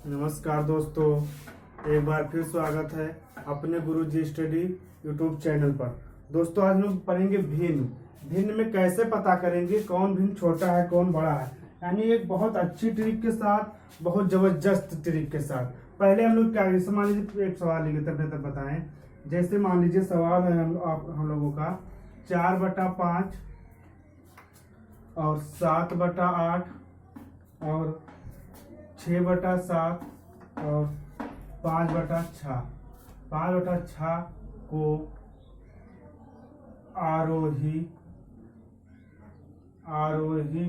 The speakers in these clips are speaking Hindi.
नमस्कार दोस्तों, एक बार फिर स्वागत है अपने गुरुजी स्टडी यूट्यूब चैनल पर। दोस्तों, आज हम पढ़ेंगे भिन्न। भिन्न में कैसे पता करेंगे कौन भिन्न छोटा है कौन बड़ा है, यानी एक बहुत अच्छी ट्रिक के साथ, बहुत जबरदस्त ट्रिक के साथ। पहले हम लोग क्या, जैसे मान लीजिए एक सवाल लिखे तब बताएं। जैसे मान लीजिए सवाल है हम लोगों का 4/5 और 7/8 और 6/7 और 5/6। 5/6 को आरोही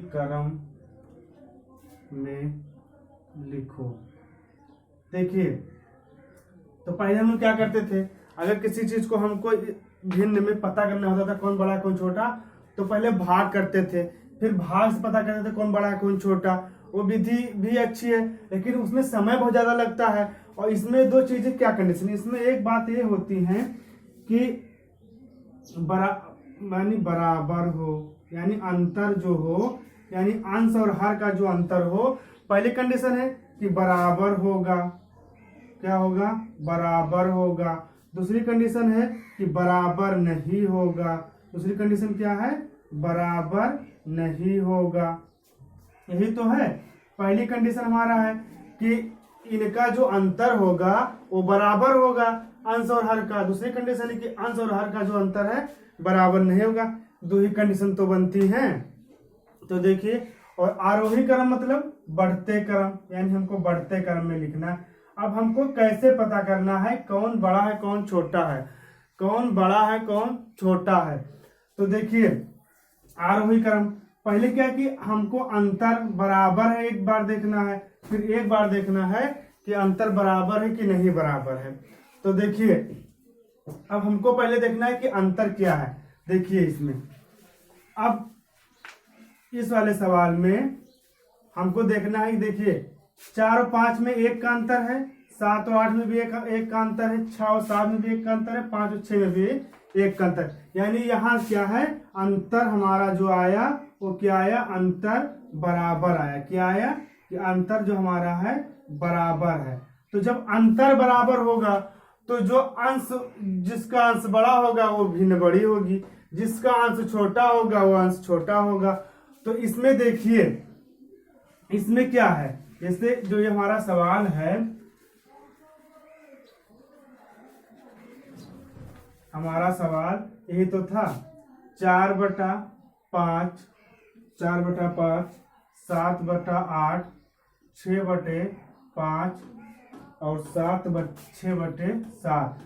क्रम में लिखो। देखिए, तो पहले हम लोग क्या करते थे, अगर किसी चीज को हमको भिन्न में पता करना होता था कौन बड़ा है कौन छोटा, तो पहले भाग करते थे, फिर भाग से पता करते थे कौन बड़ा है कौन छोटा। वो विधि भी अच्छी है, लेकिन उसमें समय बहुत ज्यादा लगता है। और इसमें दो चीजें क्या कंडीशन, इसमें एक बात ये होती है कि बराबर हो, यानी अंतर जो हो, यानी अंश और हर का जो अंतर हो। पहली कंडीशन है कि बराबर होगा। क्या होगा? बराबर होगा। दूसरी कंडीशन है कि बराबर नहीं होगा। दूसरी कंडीशन क्या है? बराबर नहीं होगा। यही तो है। पहली कंडीशन हमारा है कि इनका जो अंतर होगा वो बराबर होगा अंश और हर का। दूसरी कंडीशन है कि अंश और हर का जो अंतर है बराबर नहीं होगा। दो ही कंडीशन तो बनती हैं। तो देखिए, और आरोही क्रम मतलब बढ़ते क्रम, यानी हमको बढ़ते क्रम में लिखना है। अब हमको कैसे पता करना है कौन बड़ा है कौन छोटा है, कौन बड़ा है कौन छोटा है। तो देखिए, आरोही क्रम पहले क्या कि हमको अंतर बराबर है एक बार देखना है, फिर एक बार देखना है कि अंतर बराबर है कि नहीं बराबर है। तो देखिए, अब हमको पहले देखना है कि अंतर क्या है। देखिए इसमें, अब इस वाले सवाल में हमको देखना है, देखिए 4 और 5 में 1 का अंतर है, 7 और 8 में भी एक का अंतर है, 6 और 7 में भी 1 का अंतर है, 5 और 6 में भी 1 का अंतर। यानी यहाँ क्या है, अंतर हमारा जो आया वो क्या आया, अंतर बराबर आया। क्या आया कि अंतर जो हमारा है बराबर है। तो जब अंतर बराबर होगा तो जो अंश, जिसका अंश बड़ा होगा वो भिन्न बड़ी होगी, जिसका अंश छोटा होगा वो अंश छोटा होगा। तो इसमें देखिए, इसमें क्या है, जैसे जो ये हमारा सवाल है, हमारा सवाल यही तो था 4/5, 4/5, 7/8, 6/5 और 6/7।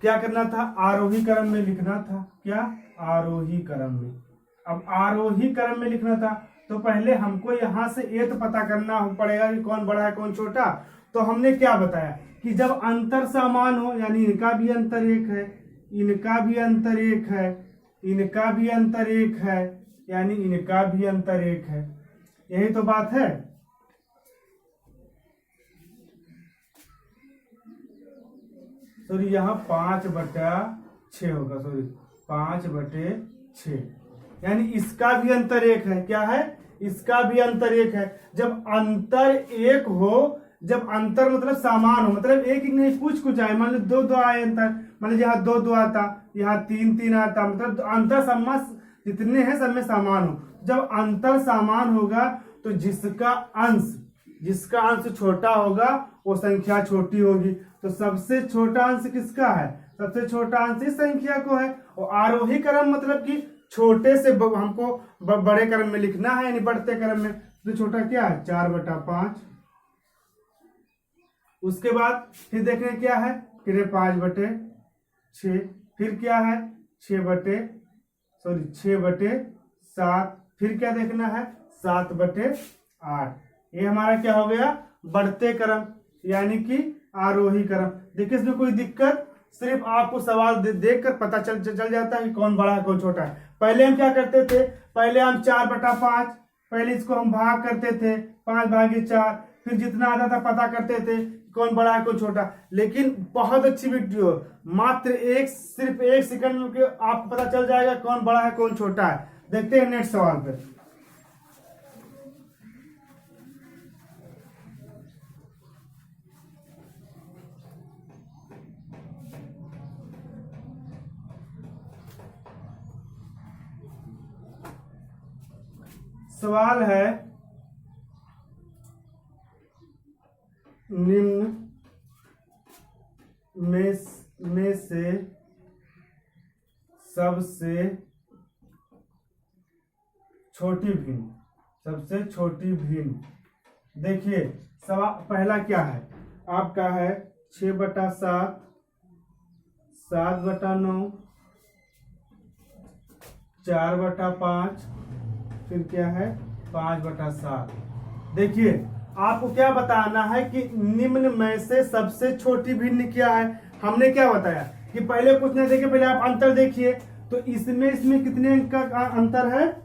क्या करना था? आरोही क्रम में लिखना था। क्या? आरोही क्रम में। अब आरोही क्रम में लिखना था तो पहले हमको यहाँ से ये तो पता करना पड़ेगा कि कौन बड़ा है कौन छोटा। तो हमने क्या बताया कि जब अंतर समान हो, यानी इनका भी अंतर 1 है, इनका भी अंतर 1 है, इनका भी अंतर 1 है, यानी इनका भी अंतर 1 है। यही तो बात है। सॉरी, यहाँ 5/6 होगा, सॉरी 5/6, यानी इसका भी अंतर 1 है। क्या है? इसका भी अंतर 1 है। जब अंतर 1 हो, जब अंतर मतलब समान हो, मतलब एक नहीं कुछ आए, मान लो 2 आए अंतर, मान लीजिए यहाँ 2 आता, यहाँ 3 आता, मतलब अंतर सब में जितने हैं सब में समान हो। जब अंतर समान होगा तो जिसका अंश छोटा होगा वो संख्या छोटी होगी। तो सबसे छोटा अंश किसका है? सबसे छोटा अंश इस संख्या को है। और आरोही क्रम मतलब कि छोटे से हमको बड़े क्रम में लिखना है, यानी बढ़ते क्रम में। तो छोटा क्या है? 4/5। उसके बाद फिर देखें क्या है, फिर 5/6, फिर क्या है 6/7, फिर क्या देखना है 7/8। ये हमारा क्या हो गया? बढ़ते क्रम, यानी कि आरोही क्रम। देखिए, इसमें कोई दिक्कत, सिर्फ आपको सवाल देखकर पता चल जाता है कि कौन बड़ा है कौन छोटा है। पहले हम क्या करते थे, पहले हम 4/5, पहले इसको हम भाग करते थे 5/4, फिर जितना आता था पता करते थे कौन बड़ा है कौन छोटा। लेकिन बहुत अच्छी वीडियो, मात्र सिर्फ 1 सेकंड में आपको पता चल जाएगा कौन बड़ा है कौन छोटा है। देखते हैं नेक्स्ट सवाल पे। सवाल है निम्न में से सबसे छोटी भिन्न, सबसे छोटी भिन्न। देखिए सवाल पहला क्या है आपका है 6/7, 7/9, 4/5, फिर क्या है 5/7। देखिए आपको क्या बताना है कि निम्न में से सबसे छोटी भिन्न क्या है। हमने क्या बताया कि पहले कुछ नहीं देखे, पहले आप अंतर देखिए। तो इसमें कितने अंक का अंतर है,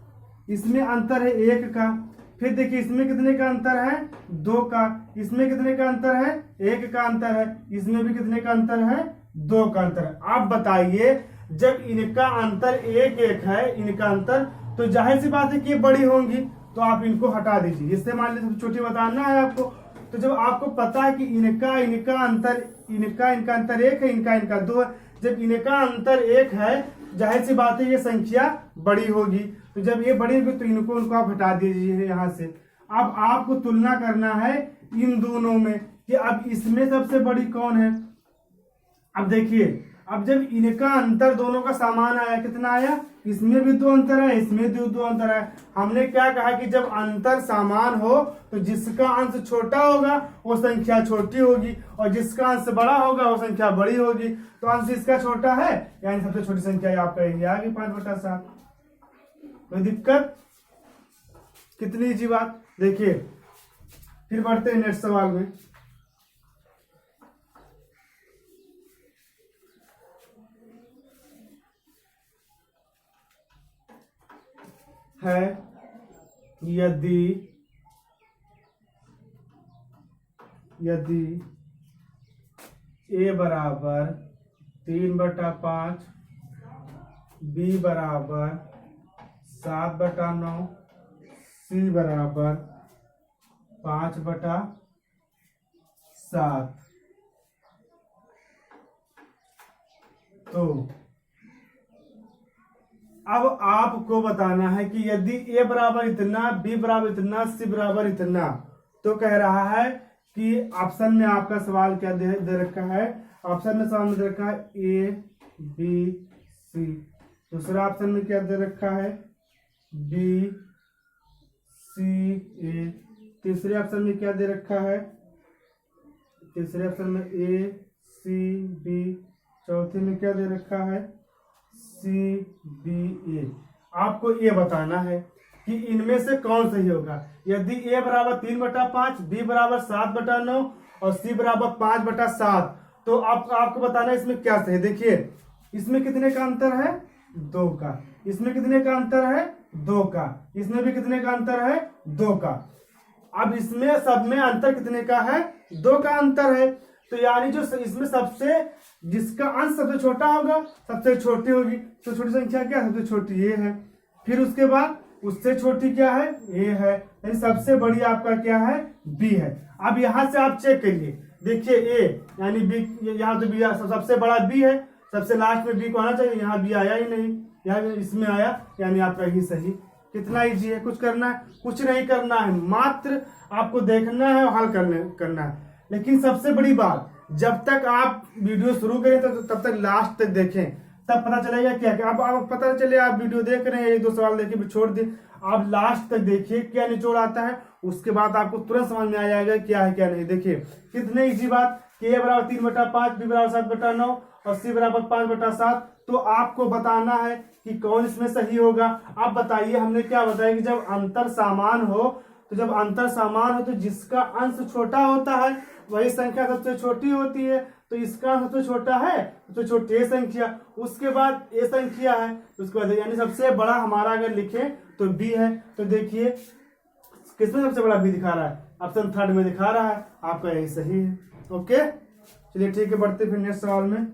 इसमें अंतर है 1 का। फिर देखिए इसमें कितने का अंतर है 2 का, इसमें कितने का अंतर है 1 का अंतर है, इसमें भी कितने का अंतर है 2 का अंतर है। आप बताइए जब इनका अंतर 1-1 है, इनका अंतर, तो जाहिर सी बात है कि ये बड़ी होंगी, तो आप इनको हटा दीजिए। इससे मान लीजिए सबसे छोटी बताना है आपको। तो जब आपको पता है कि इनका अंतर, इनका अंतर 1 है, इनका 2 है, जब इनका अंतर 1 है जाहिर सी बात है ये संख्या बड़ी होगी। तो जब ये बड़ी होगी तो उनको आप हटा दीजिए यहाँ से। अब आपको तुलना करना है इन दोनों में कि अब इसमें सबसे बड़ी कौन है। अब देखिए अब जब इनका अंतर दोनों का समान आया, कितना आया, इसमें भी 2 अंतर है, इसमें भी 2 अंतर है। हमने क्या कहा कि जब अंतर समान हो तो जिसका अंश छोटा होगा वो संख्या छोटी होगी, और जिसका अंश बड़ा होगा वो संख्या बड़ी होगी। तो अंश इसका छोटा है, यानी सबसे छोटी संख्या आपका यही आ गई 5/7। कोई दिक्कत, कितनी इजी बात। देखिए फिर बढ़ते हैं नेक्स्ट सवाल में। है यदि a बराबर 3/5, b बराबर 7/9, c बराबर 5/7, तो अब आपको बताना है कि यदि a बराबर इतना, b बराबर इतना, c बराबर इतना, तो कह रहा है कि ऑप्शन में आपका सवाल क्या दे रखा है। ऑप्शन में सवाल में दे रखा है a b c। दूसरा ऑप्शन में क्या दे रखा है b c a। तीसरे ऑप्शन में क्या दे रखा है, तीसरे ऑप्शन में a c b। चौथे में क्या दे रखा है C B A। आपको ये बताना है कि इनमें से कौन सही होगा। यदि A बराबर 3/5, B बराबर 7/9 और C बराबर 5/7, तो आपको बताना है इसमें क्या सही। देखिए इसमें कितने का अंतर है 2 का, इसमें कितने का अंतर है 2 का, इसमें भी कितने का अंतर है 2 का। अब इसमें सब में अंतर कितने का है 2 का अंतर है। तो यानी जो इसमें सबसे जिसका अंश सबसे छोटा होगा सबसे छोटी होगी। तो छोटी संख्या क्या है, सबसे छोटी ये है। फिर उसके बाद उससे छोटी क्या है ये है, यानी सबसे बड़ी आपका क्या है बी है। अब यहां से आप चेक करिए, देखिए ए यानी बी, यहाँ तो बी सबसे बड़ा बी है, सबसे लास्ट में बी को आना चाहिए, यहाँ बी आया ही नहीं, यहाँ इसमें आया, यानी आपका ही सही। कितना इजी है, कुछ करना है कुछ नहीं करना है, मात्र आपको देखना है और हल करना है। लेकिन सबसे बड़ी बात, जब तक आप वीडियो शुरू करें तो तब तक लास्ट तक देखें, तब पता चलेगा क्या क्या। अब आप पता चले आप वीडियो देख रहे हैं 1-2 सवाल देखे फिर छोड़ दें, आप लास्ट तक देखिए क्या निचोड़ आता है, उसके बाद आपको तुरंत समझ में आ जाएगा क्या है क्या नहीं। देखिए कितने इजी बात कि a बराबर 3/5, b बराबर 7/9 और c बराबर 5/7। तो आपको बताना है कि कौन इसमें सही होगा। आप बताइए, हमने क्या बताया कि जब अंतर समान हो, तो जब अंतर समान हो तो जिसका अंश छोटा होता है वही संख्या सबसे छोटी होती है। तो इसका सबसे छोटा है तो छोटी ए संख्या, उसके बाद ए संख्या है, उसके बाद यानी सबसे बड़ा हमारा अगर लिखे तो बी है। तो देखिए किसमें सबसे बड़ा बी दिखा रहा है, ऑप्शन 3 में दिखा रहा है, आपका यही सही है। ओके चलिए ठीक है, बढ़ते फिर नेक्स्ट सवाल में।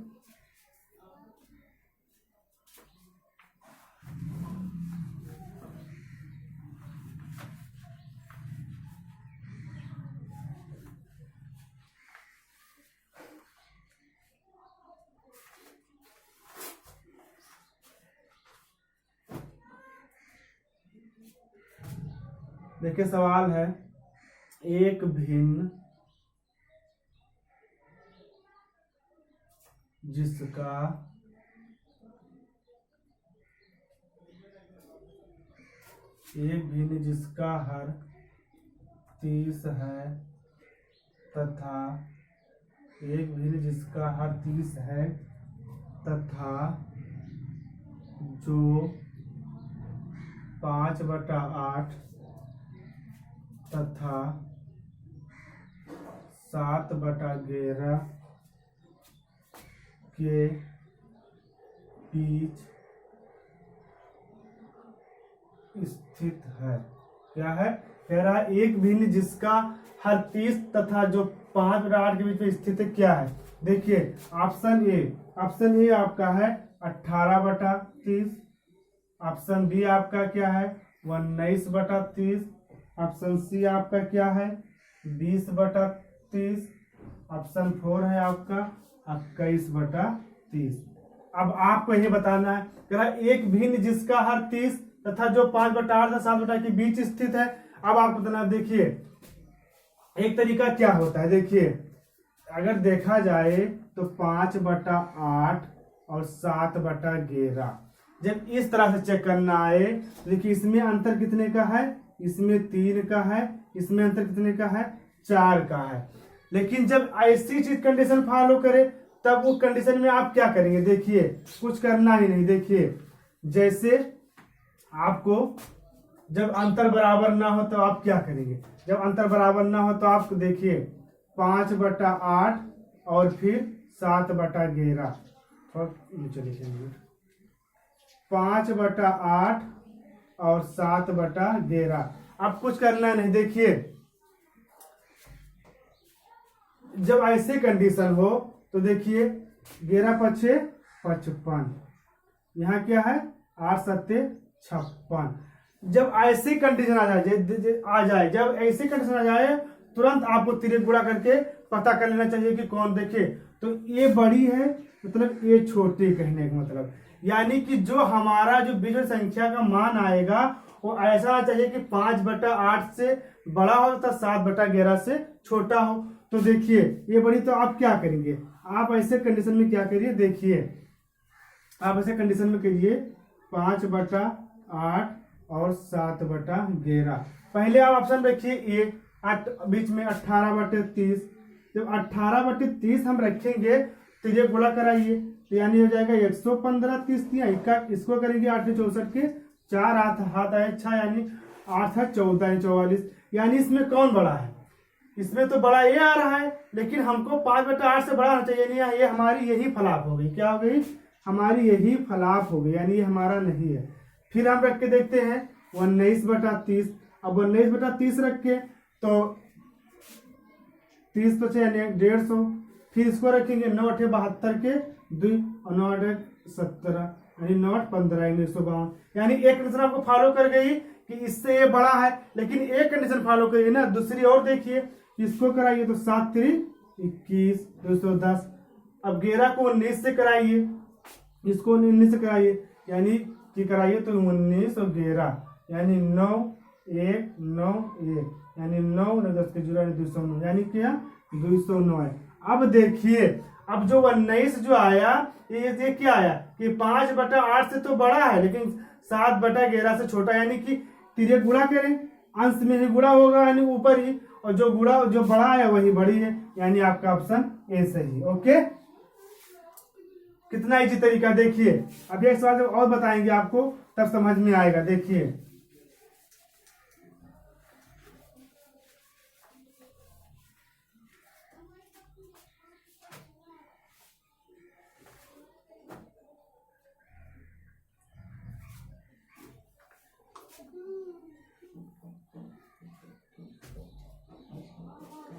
देखिए सवाल है, एक भिन्न जिसका हर 30 है तथा जो 5/8 तथा 7/11 के बीच स्थित है। क्या है? कह रहा है एक भिन्न जिसका हर 30 तथा जो 5/8 के बीच में स्थित है, क्या है? देखिए ऑप्शन ए आपका है 18/30, ऑप्शन बी आपका क्या है 19/30, ऑप्शन सी आपका क्या है 20/30, ऑप्शन 4 है आपका 21/30। अब आपको ये बताना है, कह रहा है एक भिन्न जिसका हर 30 तथा जो 5/8 तथा 7/8 के बीच स्थित है। अब आपको बताना, देखिए एक तरीका क्या होता है, देखिए अगर देखा जाए तो 5/8 और 7/11 जब इस तरह से चेक करना आए, देखिए इसमें अंतर कितने का है, इसमें 3 का है, इसमें अंतर कितने का है 4 का है। लेकिन जब ऐसी चीज कंडीशन फॉलो करे तब उस कंडीशन में आप क्या करेंगे, देखिए कुछ करना ही नहीं। देखिए जैसे आपको जब अंतर बराबर ना हो तो आप क्या करेंगे, जब अंतर बराबर ना हो तो आप देखिए 5/8 और फिर 7/11, 5/8 और 7/11। अब कुछ करना नहीं। देखिए जब ऐसे कंडीशन हो तो देखिए 11 पछे 55, यहाँ क्या है 8 सत्ते 56। जब ऐसी कंडीशन आ जाए जब ऐसी कंडीशन आ जाए तुरंत आपको तिरक गुणा करके पता कर लेना चाहिए कि कौन। देखिए तो ये बड़ी है मतलब ये छोटी, कहने का मतलब यानी कि जो हमारा जो बीच में संख्या का मान आएगा वो ऐसा चाहिए कि 5/8 से बड़ा हो तथा 7/11 से छोटा हो। तो देखिए ये बड़ी, तो आप क्या करेंगे, आप ऐसे कंडीशन में क्या करिए, देखिए आप ऐसे कंडीशन में करिए 5/8 और 7/11। पहले आप ऑप्शन रखिए ए, बीच में 18/30। जब 18/30 हम रखेंगे तो ये गुणा कराइए तो यानी हो जाएगा 115। 30 इसको करेंगे 8 64 के 4 हाथ आए 6 यानी 8 है 14 यानी 44। यानी इसमें कौन बड़ा है, इसमें तो बड़ा ये आ रहा है, लेकिन हमको 5/8 से बड़ा होना चाहिए। यानी ये हमारी यही फलाप हो गई, क्या हो गई, हमारी यही फलाप हो गई, यानी ये हमारा नहीं है। फिर हम रख के देखते हैं 19/30। अब 19/30 रख के तो 30 तो यानी 150। फिर इसको रखेंगे 9 72 के 2 और 9 17 यानी 9 15 यानी 152। यानी एक कंडीशन आपको फॉलो कर गई कि इससे ये बड़ा है, लेकिन एक कंडीशन फॉलो करिए ना दूसरी और। देखिए इसको कराइए तो 7 3 21 210। अब 11 को 19 से कराइए, इसको 19 से कराइए यानी कि कराइए तो 19 और 11 यानी 9 1 9 1 यानी 9 10 के जुड़ा 209 यानी क्या 209 है। अब देखिए अब जो 19 जो आया ये क्या आया कि 5/8 से तो बड़ा है लेकिन 7/11 से छोटा, यानी कि तिरक गुणा करें अंश में ही गुणा होगा यानी ऊपर ही, और जो बड़ा है वही बड़ी है, यानी आपका ऑप्शन ए सही है। ओके, कितना इजी तरीका। देखिए अब एक सवाल जब और बताएंगे आपको तब समझ में आएगा। देखिए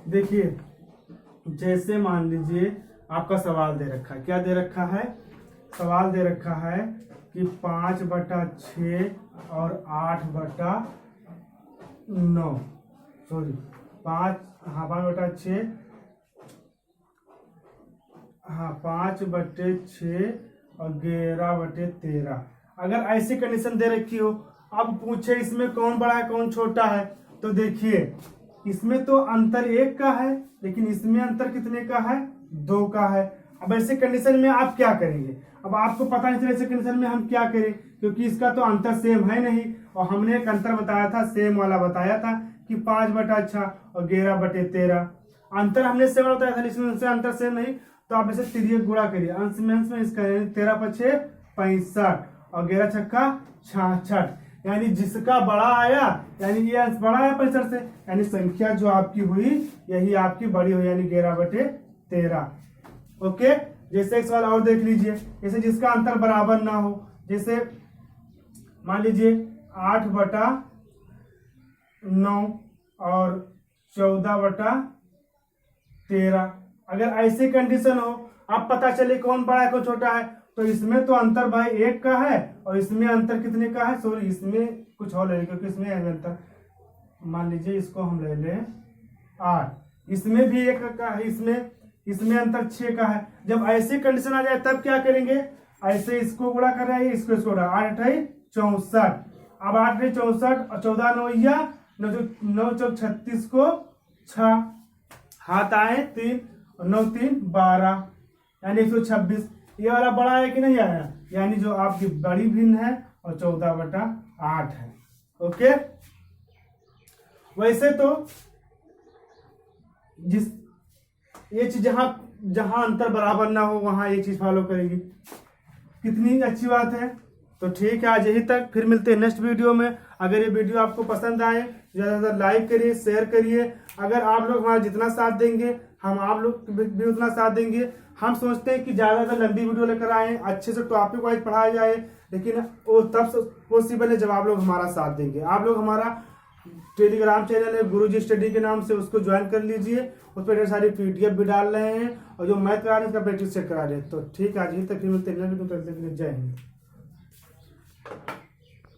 देखिए जैसे मान लीजिए आपका सवाल दे रखा है, क्या दे रखा है, सवाल दे रखा है कि 5/6 और 8/9 सॉरी 5/6 5/6 और 11/13। अगर ऐसी कंडीशन दे रखी हो, अब पूछे इसमें कौन बड़ा है कौन छोटा है, तो देखिए इसमें तो अंतर 1 का है, लेकिन इसमें अंतर कितने का है, 2 का है। अब ऐसे कंडीशन में आप क्या करेंगे, अब आपको पता नहीं चला ऐसे कंडीशन में हम क्या करें, क्योंकि इसका तो अंतर सेम है नहीं, और हमने एक अंतर बताया था, सेम वाला बताया था कि 5/6 और 11/13 अंतर हमने सेम वाला बताया था, लेकिन से अंतर सेम नहीं, तो आप ऐसे तिर्यक गुणा करिए, अंश में इसका 13×5 65 और 11×6 66, यानी जिसका बड़ा आया यानी ये अंश बड़ा है 65 से, यानी संख्या जो आपकी हुई यही आपकी बड़ी हुई, यानी 11/13। ओके, जैसे एक सवाल और देख लीजिए, जैसे जिसका अंतर बराबर ना हो, जैसे मान लीजिए 8/9 और 14/13, अगर ऐसी कंडीशन हो, अब पता चले कौन बड़ा है कौन छोटा है, तो इसमें तो अंतर भाई 1 का है और इसमें अंतर कितने का है, सॉरी इसमें कुछ और ले लें क्योंकि इसमें अंतर, मान लीजिए इसको हम ले लें 8, इसमें भी 1 का है, इसमें अंतर 6 का है। जब ऐसी कंडीशन आ जाए तब क्या करेंगे, ऐसे इसको गुणा कर रहे हैं, इसको गुणा, 8×8 64, अब 8×8 64 और 14×9 9 36 को 6 हाथ आए 3 और 9×3 12, यानी 126। ये वाला बड़ा है कि नहीं आया, यानी जो आपकी बड़ी भिन्न है और 14/8 है। ओके, वैसे तो जिस ये चीज जहां अंतर बराबर ना हो वहां ये चीज फॉलो करेगी, कितनी अच्छी बात है। तो ठीक है, आज यही तक, फिर मिलते हैं नेक्स्ट वीडियो में। अगर ये वीडियो आपको पसंद आए ज़्यादा से ज़्यादा लाइक करिए, शेयर करिए। अगर आप लोग हमारा जितना साथ देंगे हम आप लोग भी उतना साथ देंगे। हम सोचते हैं कि ज़्यादा लंबी वीडियो लेकर आए, अच्छे से टॉपिक वाइज पढ़ाया जाए, लेकिन वो तब पॉसिबल है जब आप लोग हमारा साथ देंगे। आप लोग हमारा टेलीग्राम चैनल है गुरुजी स्टडी के नाम से, उसको ज्वाइन कर लीजिए, उस पर ढेर सारी PDF भी डाल रहे हैं और जो मैथ करा रहे हैं उसका प्रैक्टिस चेक करा रहे हैं। तो ठीक है, आज ही तक, फिर मिलते हैं, जय हिंद।